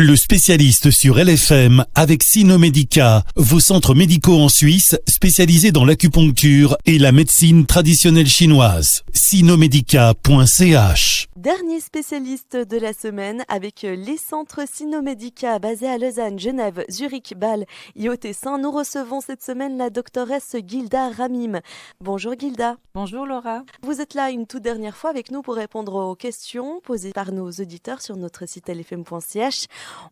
Le spécialiste sur LFM avec Sinomedica, vos centres médicaux en Suisse spécialisés dans l'acupuncture et la médecine traditionnelle chinoise. Sinomedica.ch. Dernier spécialiste de la semaine avec les centres Sinomedica basés à Lausanne, Genève, Zurich, Bâle et au Tessin. Nous recevons cette semaine la doctoresse Gilda Ramim. Bonjour Gilda. Bonjour Laura. Vous êtes là une toute dernière fois avec nous pour répondre aux questions posées par nos auditeurs sur notre site lfm.ch.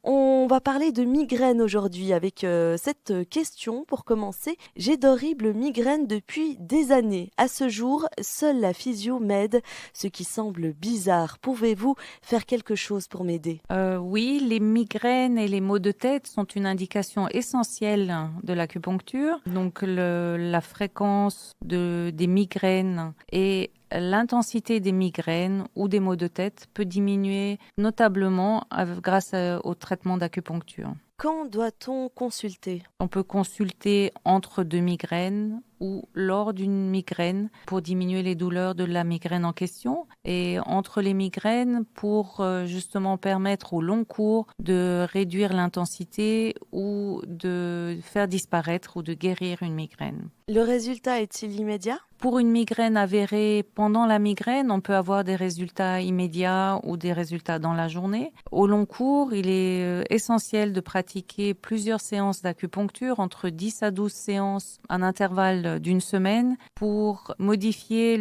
On va parler de migraines aujourd'hui avec cette question pour commencer. J'ai d'horribles migraines depuis des années. À ce jour, seule la physio m'aide, ce qui semble bizarre. Pouvez-vous faire quelque chose pour m'aider ? Oui, les migraines et les maux de tête sont une indication essentielle de l'acupuncture. Donc la fréquence des migraines et l'intensité des migraines ou des maux de tête peut diminuer notablement grâce au traitement d'acupuncture. Quand doit-on consulter ? On peut consulter entre deux migraines ou lors d'une migraine pour diminuer les douleurs de la migraine en question et entre les migraines pour justement permettre au long cours de réduire l'intensité ou de faire disparaître ou de guérir une migraine. Le résultat est-il immédiat ? Pour une migraine avérée pendant la migraine, on peut avoir des résultats immédiats ou des résultats dans la journée. Au long cours, il est essentiel de pratiquer plusieurs séances d'acupuncture, entre 10 à 12 séances, un intervalle d'une semaine, pour modifier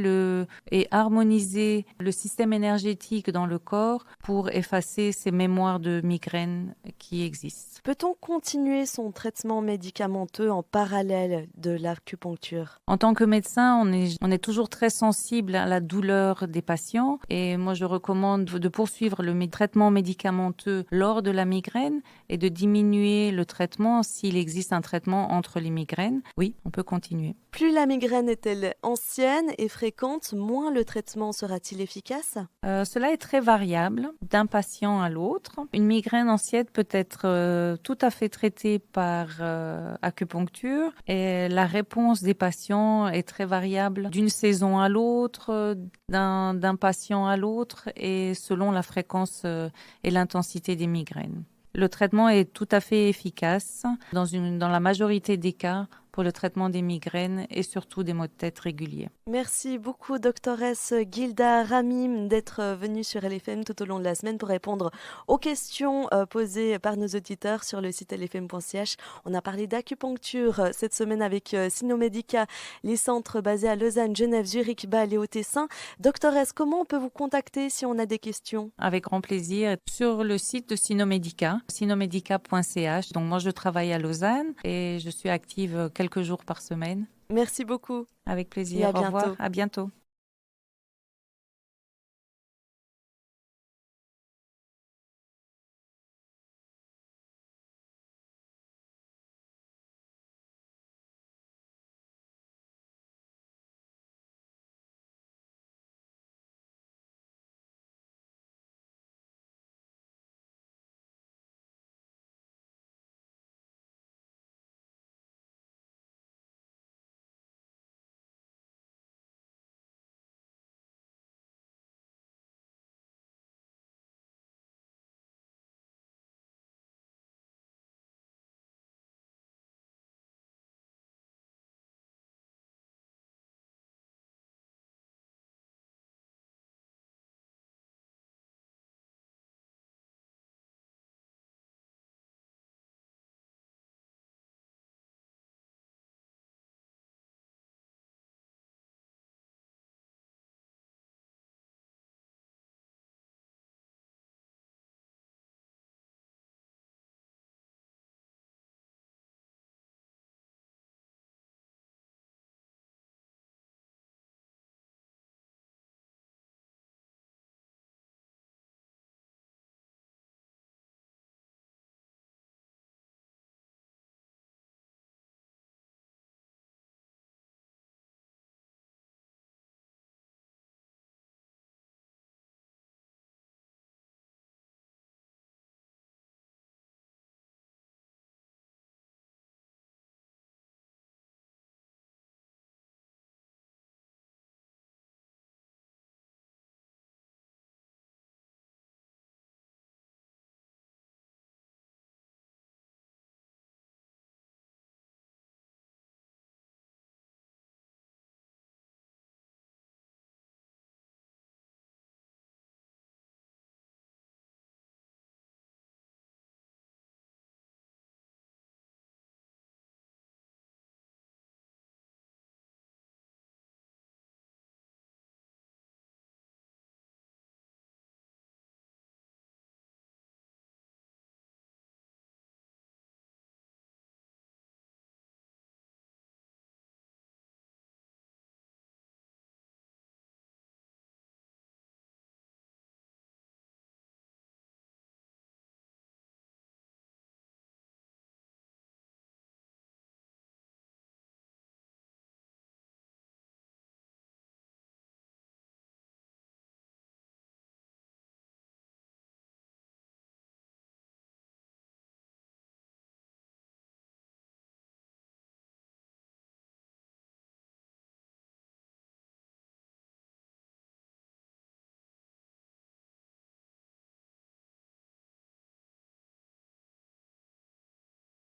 et harmoniser le système énergétique dans le corps pour effacer ces mémoires de migraine qui existent. Peut-on continuer son traitement médicamenteux en parallèle de l'acupuncture ? En tant que médecin, on est toujours très sensible à la douleur des patients et moi je recommande de poursuivre le traitement médicamenteux lors de la migraine et de diminuer le traitement s'il existe un traitement entre les migraines. Oui, on peut continuer. Plus la migraine est-elle ancienne et fréquente, moins le traitement sera-t-il efficace ? Cela est très variable d'un patient à l'autre. Une migraine ancienne peut être tout à fait traitée par acupuncture et la réponse des patients est très variable d'une saison à l'autre, d'un patient à l'autre et selon la fréquence et l'intensité des migraines. Le traitement est tout à fait efficace dans la majorité des cas pour le traitement des migraines et surtout des maux de tête réguliers. Merci beaucoup, doctoresse Gilda Ramim, d'être venue sur LFM tout au long de la semaine pour répondre aux questions posées par nos auditeurs sur le site lfm.ch. On a parlé d'acupuncture cette semaine avec Sinomedica, les centres basés à Lausanne, Genève, Zurich, Bâle et au Tessin. Doctoresse, comment on peut vous contacter si on a des questions ? Avec grand plaisir. Sur le site de Sinomedica, sinomedica.ch. Donc moi, je travaille à Lausanne et je suis active quelques jours par semaine. Merci beaucoup. Avec plaisir. Et à Au revoir. bientôt. À bientôt.